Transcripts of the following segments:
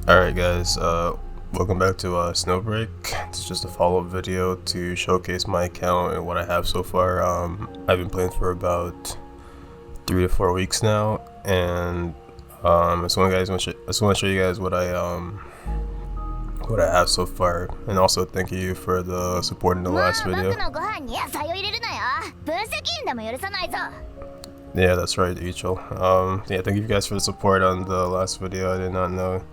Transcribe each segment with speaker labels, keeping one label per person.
Speaker 1: Alright guys, welcome back to Snowbreak. This is just a follow-up video to showcase my account and what I have so far. I've been playing for about 3 to 4 weeks now, and I just want to show you guys what I have so far, and also thank you for the support in the last video. Yeah, that's right, Ichel. Yeah, thank you guys for the support on the last video. I did not know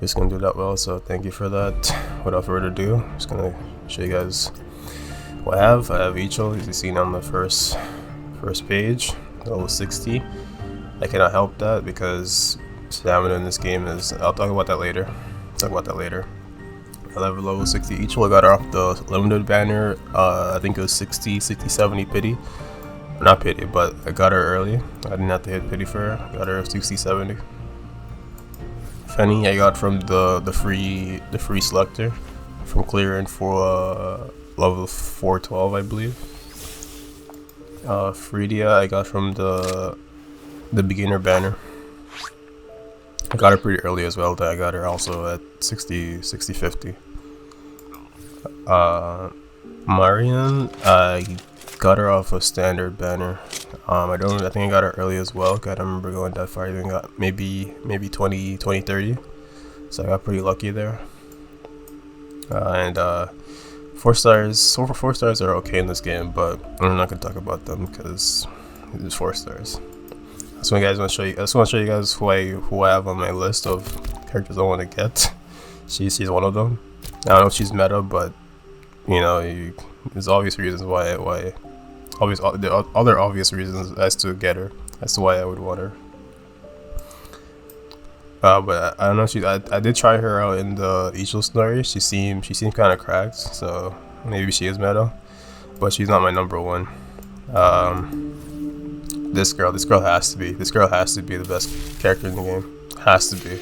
Speaker 1: it's gonna do that well, so thank you for that. Without further ado, I'm just gonna show you guys what I have. I have Ichel, as you seen on the first page, level 60. I cannot help that because stamina in this game is. I'll talk about that later. I have level 60 Ichel. I got her off the limited banner. I think it was 60, 70 pity. Not pity, but I got her early. I didn't have to hit pity for her. I got her 60, 70. Fenny I got from the free selector from clearing for level 412, I believe. Freedia I got from the beginner banner. I got her pretty early as well. I got her also at 60, 50. Marian I got her off a standard banner. I think I got her early as well. I don't remember going that far. I even got maybe 20, 30. So I got pretty lucky there. And 4 stars. So for 4 stars are okay in this game, but I'm not gonna talk about them because it's 4 stars. I just want to show you guys who I have on my list of characters I want to get. She's one of them. I don't know if she's meta, but you know, there's obvious reasons why. There are other obvious reasons as to get her, as to why I would want her. But I don't know. I did try her out in the Ichel story. She seemed kind of cracked, so maybe she is meta, but she's not my number one. This girl has to be the best character in the game. Has to be.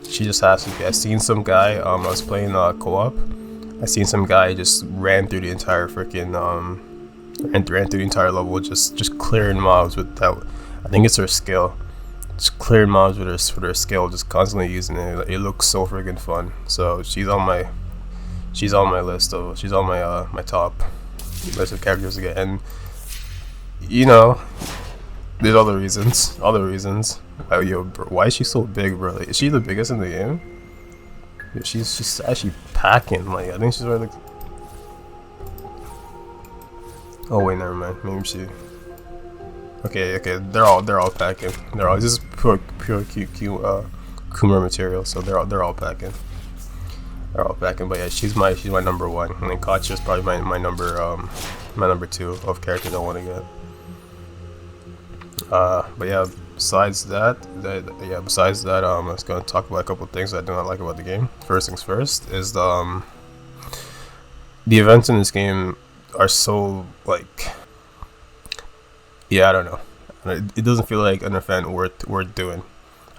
Speaker 1: She just has to be. I seen some guy. I was playing co-op. I seen some guy just ran through the entire freaking ran through the entire level just clearing mobs with that. I think it's her skill. Just clearing mobs with her skill, just constantly using it. It looks so freaking fun. So she's on my list of my top list of characters to get. And you know, there's other reasons. Yo, bro, why is she so big, bro? Like, is she the biggest in the game? Yeah, she's actually packing. Like, I think she's like. Oh wait, never mind. Maybe she. Okay. They're all packing. This is pure Kuma material, so they're all packing. But yeah, she's my number one. And then Katya's probably my number 2 of characters I want to get. But yeah, besides that, I'm just gonna talk about a couple of things I do not like about the game. First things first is the events in this game are so like, yeah, I don't know. It doesn't feel like an event worth doing.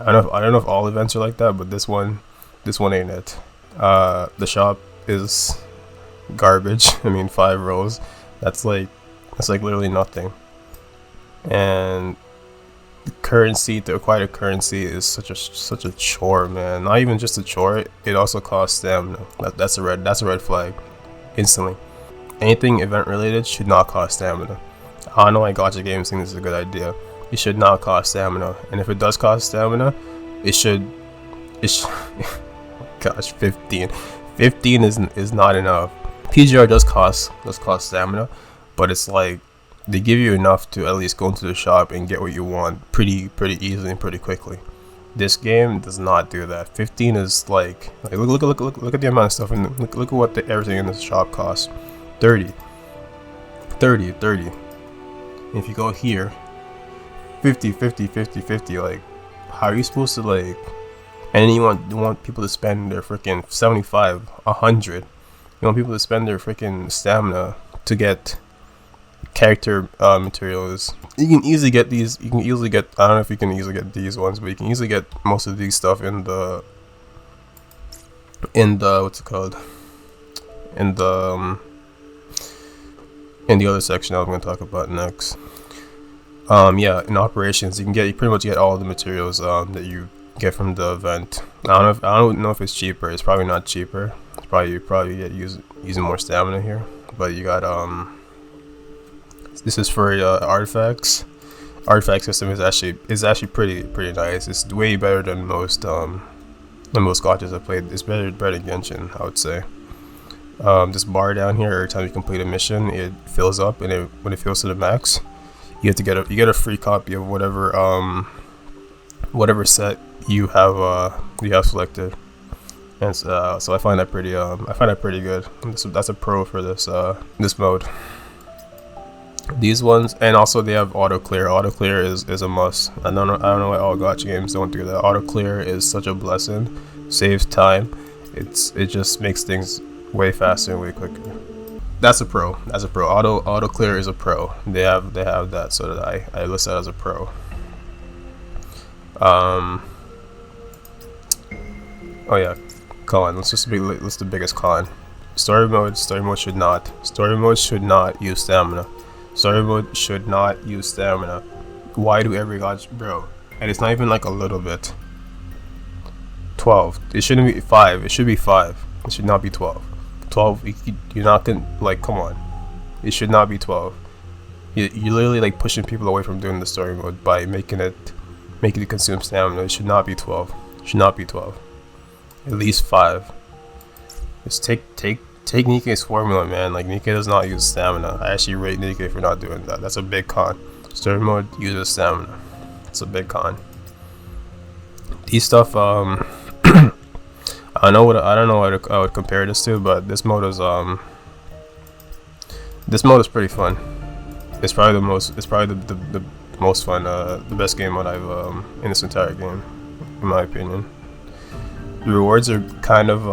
Speaker 1: I don't know if all events are like that, but this one ain't it. The shop is garbage. I mean, 5 rows. That's like literally nothing. And currency, to acquire currency is such a chore, man. Not even just a chore, it also costs stamina. That's a red flag instantly. Anything event related should not cost stamina. I don't know why gacha games think this is a good idea. It should not cost stamina, and if it does cost stamina, it should gosh, 15 is not enough. PGR does cost stamina, but it's like they give you enough to at least go into the shop and get what you want pretty easily and pretty quickly. This game does not do that. 15 is like look at the amount of stuff, and look at what everything in this shop costs. 30. If you go here, 50. Like, how are you supposed to like? And then you want people to spend their freaking 75, 100. You want people to spend their freaking stamina to get character materials. You can easily get these. I don't know if you can easily get these ones, but you can easily get most of these stuff in the what's it called? In the other section I'm going to talk about next. Yeah, in operations, you pretty much get all of the materials that you get from the event. I don't know if it's cheaper. It's probably not cheaper. It's probably get using more stamina here. But you got this is for artifacts. Artifact system is actually pretty nice. It's way better than most gotchas I've played. It's better than Genshin, I would say. This bar down here, every time you complete a mission, it fills up, and when it fills to the max, you get a free copy of whatever set you have selected. And so I find that pretty good. That's a pro for this mode. These ones, and also they have auto clear. Auto clear is a must. I don't know why all gacha games don't do that. Auto clear is such a blessing. Saves time. It just makes things way faster and way quicker. That's a pro. Auto clear is a pro. They have that, so that I list that as a pro. Oh yeah, con. Let's the biggest con. Story mode should not use stamina. Story mode should not use stamina. Why do every gacha, bro? And it's not even like a little bit. 12. It shouldn't be 5. It should be 5. It should not be 12. 12. You're not gonna, like, come on. It should not be 12. You're literally like pushing people away from doing the story mode by making it consume stamina. It should not be 12. It should not be 12. At least 5. Just take Nikke's formula, man. Like, Nikke does not use stamina. I actually rate Nikke for not doing that. That's a big con. Story mode uses stamina. It's a big con. These stuff, I don't know what I would compare this to, but this mode is pretty fun. It's probably the most fun, the best game mode I've in this entire game, in my opinion. The rewards are kind of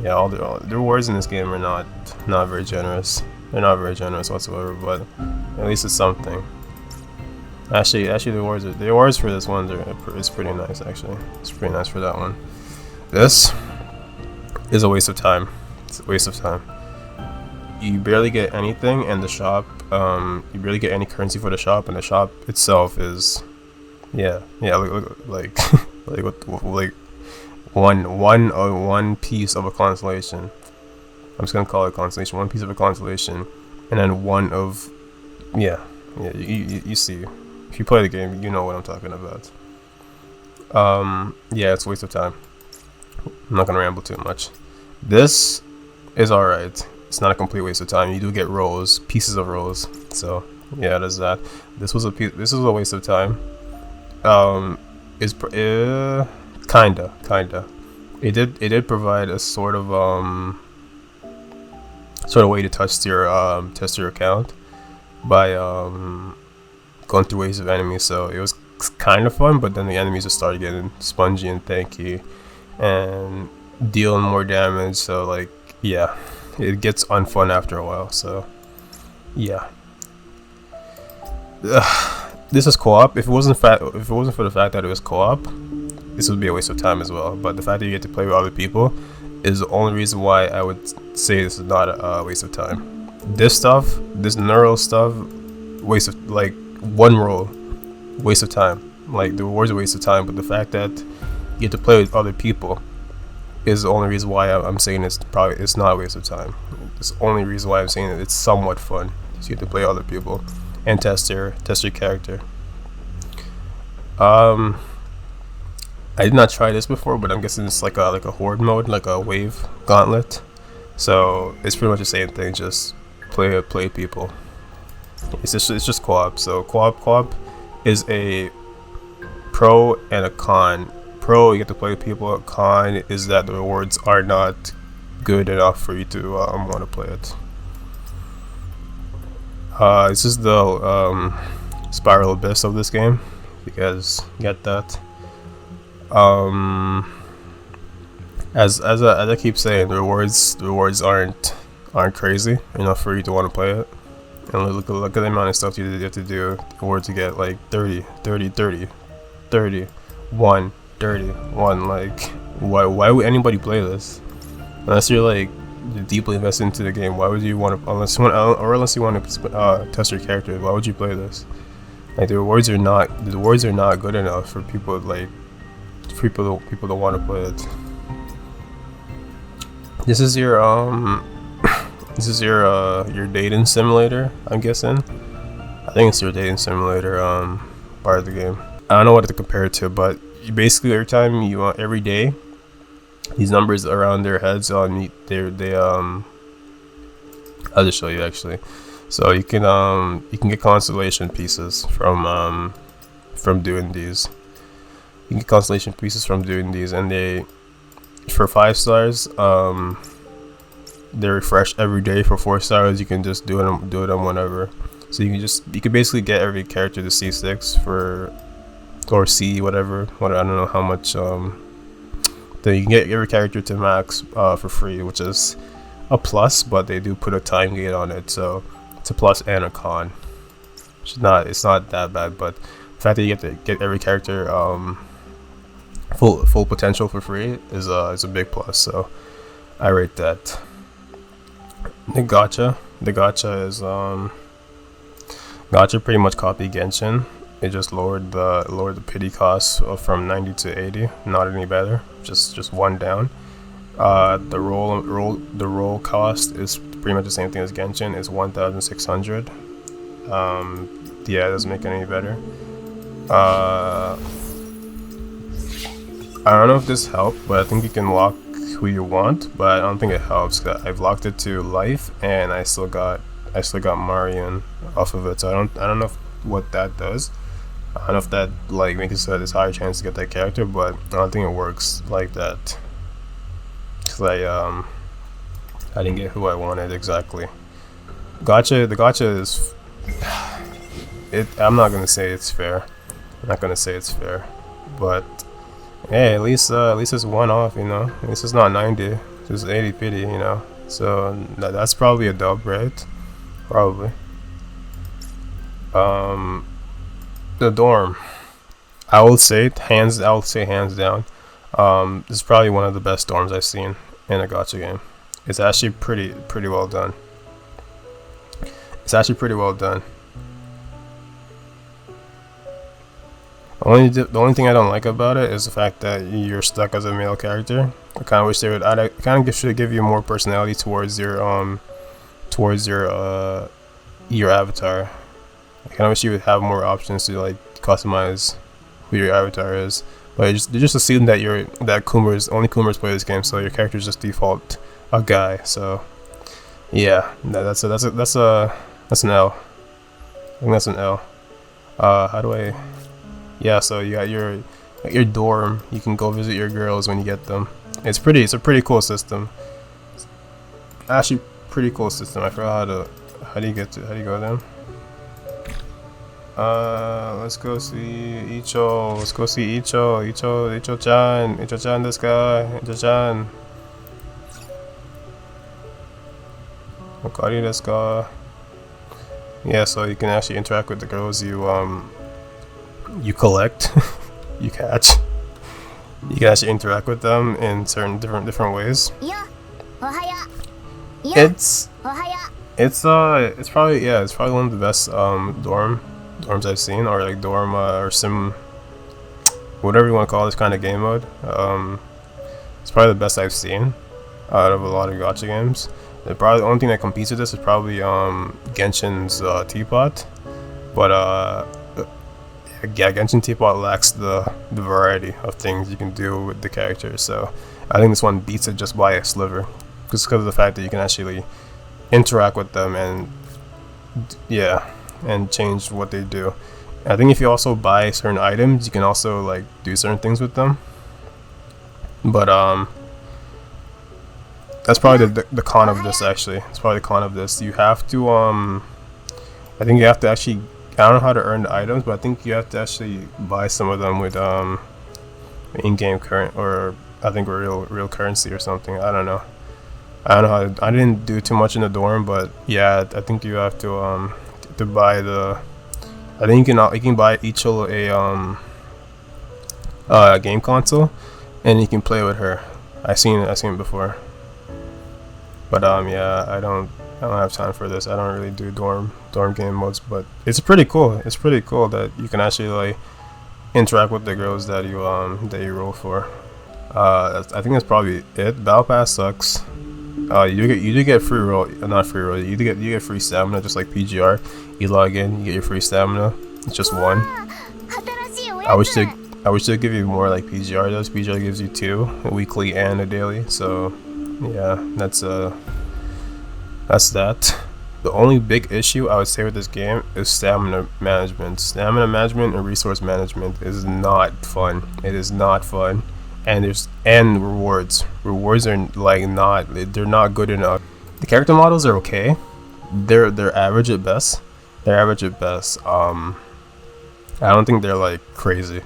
Speaker 1: yeah, all the rewards in this game are not very generous. They're not very generous whatsoever, but at least it's something. Actually, the rewards for this one is pretty nice. Actually, it's pretty nice for that one. This is a waste of time. It's a waste of time. You barely get anything, and the shop, you barely get any currency for the shop, and the shop itself is, yeah, like like one piece of a constellation. I'm just gonna call it a constellation. One piece of a constellation, and then one of, yeah. You see, if you play the game, you know what I'm talking about. Yeah, it's a waste of time. I'm not gonna ramble too much. This is alright. It's not a complete waste of time. You do get pieces of rolls. So yeah, there's that. This was a waste of time. Kinda. It did provide a sort of way to test your account by going through waves of enemies. So it was kind of fun, but then the enemies just started getting spongy and tanky and dealing more damage. So like, yeah, it gets unfun after a while. So yeah. This is co-op. If it wasn't for the fact that it was co-op, this would be a waste of time as well. But the fact that you get to play with other people is the only reason why I would say this is not a waste of time. This neural stuff, waste of, like, one roll, waste of time. Like, the rewards are a waste of time, but the fact that you get to play with other people is the only reason why I'm saying it's not a waste of time. It's the only reason why I'm saying it's somewhat fun. So you get to play with other people and test your character. I did not try this before, but I'm guessing it's like a horde mode, like a wave gauntlet. So it's pretty much the same thing, just play people. It's just co-op. So co-op is a pro and a con. Pro, you get to play with people. Con is that the rewards are not good enough for you to want to play it. This is the spiral abyss of this game. You guys get that? As I keep saying, the rewards aren't crazy enough for you to want to play it. And look at the amount of stuff you have to do in order to get like 30, 1. Like, why would anybody play this? Unless you're like deeply invested into the game, why would you want to? Unless you want to test your character, why would you play this? Like, the rewards are not good enough for people like people that want to play it. This is your this is your dating simulator, I'm guessing. I think it's your dating simulator part of the game. I don't know what to compare it to, but you basically every day, these numbers around their heads on I'll just show you actually. So you can get constellation pieces from doing these. You can get constellation pieces from doing these, and they, for 5 stars, they refresh every day. For 4 stars, you can just do them whenever. So you can basically get every character to C6 or C whatever. I don't know how much. Then you can get every character to max for free, which is a plus, but they do put a time gate on it, so it's a plus and a con. It's not that bad, but the fact that you get to get every character full potential for free is a big plus. So I rate that. The gacha is gacha pretty much copied Genshin. It just lowered the pity cost from 90 to 80. Not any better, just one down. The roll cost is pretty much the same thing as Genshin. It's 1,600. Yeah, it doesn't make it any better. I don't know if this helped, but I think you can lock who you want, but I don't think it helps. I've locked it to life, and I still got Marion off of it. So I don't know what that does. I don't know if that like makes it so there's higher chance to get that character, but I don't think it works like that. Cause I didn't get who I wanted exactly. The gacha is I'm not gonna say it's fair. But hey, at least it's one off, you know. At least it's not 90, just 80 pity, you know. So that's probably a dub, right? Probably. The dorm, I will say hands down. This is probably one of the best dorms I've seen in a gacha game. It's actually pretty well done. The only thing I don't like about it is the fact that you're stuck as a male character. I kind of wish they would. I kind of should give you more personality towards your avatar. I kind of wish you would have more options to like customize who your avatar is. But they just assume that only Kumars play this game, so your character is just default a guy. So yeah, that's an L. I think that's an L. How do I? Yeah, so you got your dorm. You can go visit your girls when you get them. It's a pretty cool system. Actually, pretty cool system. I forgot how do you go down? Let's go see Icho. Icho-chan this guy. Icho-chan. Okari this guy. Yeah, so you can actually interact with the girls you collect, you catch. You can actually interact with them in certain different ways. It's probably one of the best dorms I've seen, or like dorm or sim, whatever you want to call this kind of game mode. It's probably the best I've seen out of a lot of gacha games. The only thing that competes with this is probably Genshin's Teapot, but yeah, Genshin Teapot lacks the variety of things you can do with the characters. So I think this one beats it just by a sliver, just because of the fact that you can actually interact with them and change what they do. And I think if you also buy certain items, you can also like do certain things with them. But that's probably the con of this. Actually, it's probably the con of this. You have to I think you have to actually. I don't know how to earn the items, but I think you have to actually buy some of them with in-game current, or I think real currency or something. I don't know how I didn't do too much in the dorm, but yeah, I think you have to buy the. I think you can buy each a game console, and you can play with her. I've seen it before, but yeah, I don't have time for this. I don't really do dorm game modes, but it's pretty cool. It's pretty cool that you can actually like interact with the girls that you roll for. I think that's probably it. Battle Pass sucks. You do get free roll, not free roll. You get free stamina, just like PGR. You log in, you get your free stamina. It's just one. I wish they'd give you more like PGR does. PGR gives you 2, a weekly and a daily. So yeah, that's that. The only big issue I would say with this game is stamina management. Stamina management and resource management is not fun. It is not fun. And rewards. Rewards are like they're not good enough. The character models are okay. They're average at best. They're average at best. I don't think they're like crazy.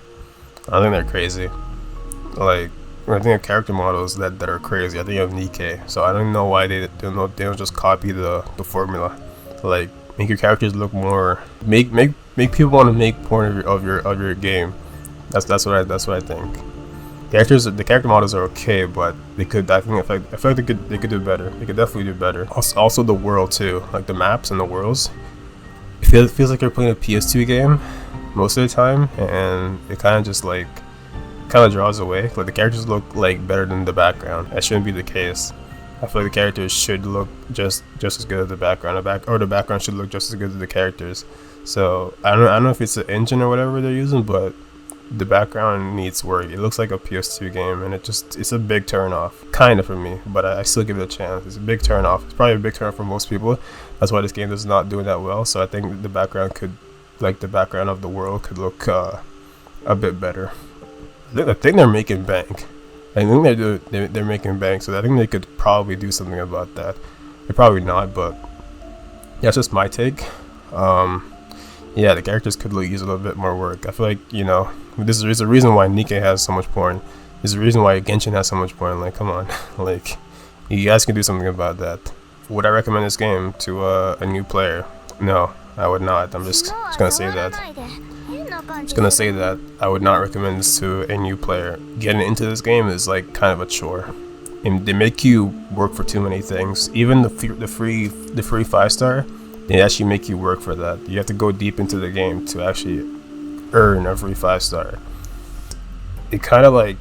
Speaker 1: I don't think they're crazy. Like when I think of character models that are crazy, I think of Nikkei. So I don't know why they don't just copy the formula. Like make your characters look more, make people want to make porn of your game. That's what I think. The character models are okay, but they could. I feel like they could do better. They could definitely do better. Also the world too, like the maps and the worlds. It feels like you're playing a PS2 game most of the time, and it kind of just like draws away. Like the characters look like better than the background. That shouldn't be the case. I feel like the characters should look just as good as the background. The background should look just as good as the characters. So I don't know if it's the engine or whatever they're using, but the background needs work. It looks like a PS2 game, and it's a big turn off, kind of for me, but I still give it a chance. It's a big turn off. It's probably a big turn off for most people. That's why this game is not doing that well. So I think the background of the world could look a bit better. I think they're making bank. I think they're making bank, so I think they could probably do something about that. They're probably not, but that's just my take. Yeah, the characters could use a little bit more work. I feel like, there's a reason why Nikkei has so much porn. There's a reason why Genshin has so much porn. Like, come on. Like, you guys can do something about that. Would I recommend this game to a new player? No, I would not. I'm just gonna say that. I would not recommend this to a new player. Getting into this game is like kind of a chore. And they make you work for too many things. Even the free 5-star, they actually make you work for that. You have to go deep into the game to actually earn a free 5-star. It kind of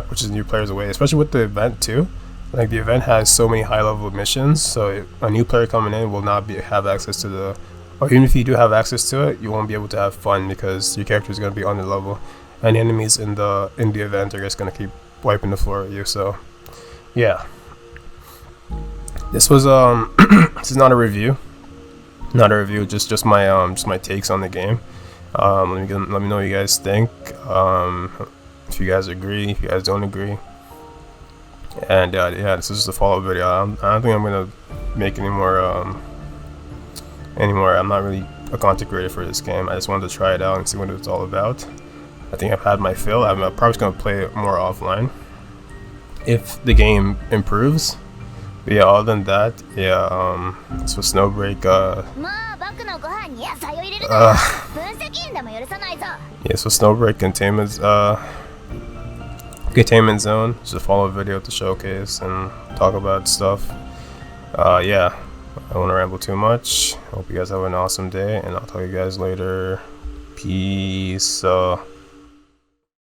Speaker 1: pushes new players away, especially with the event too. Like the event has so many high-level missions, so a new player coming in will not have access to the. Or even if you do have access to it, you won't be able to have fun because your character is going to be on the level, and the enemies in the event are just going to keep wiping the floor at you. So, yeah. This was this is not a review. Just my takes on the game. Let me know what you guys think. If you guys agree, if you guys don't agree. And yeah, this is just a follow-up video. I don't think I'm gonna make any more. I'm not really a content creator for this game. I just wanted to try it out and see what it's all about. I think I've had my fill. I'm probably just gonna play it more offline if the game improves. But yeah, other than that, yeah, so Snowbreak, yeah, so Snowbreak Containment Zone, just a follow-up video to showcase and talk about stuff. Yeah, I don't want to ramble too much. Hope you guys have an awesome day, and I'll talk to you guys later. Peace.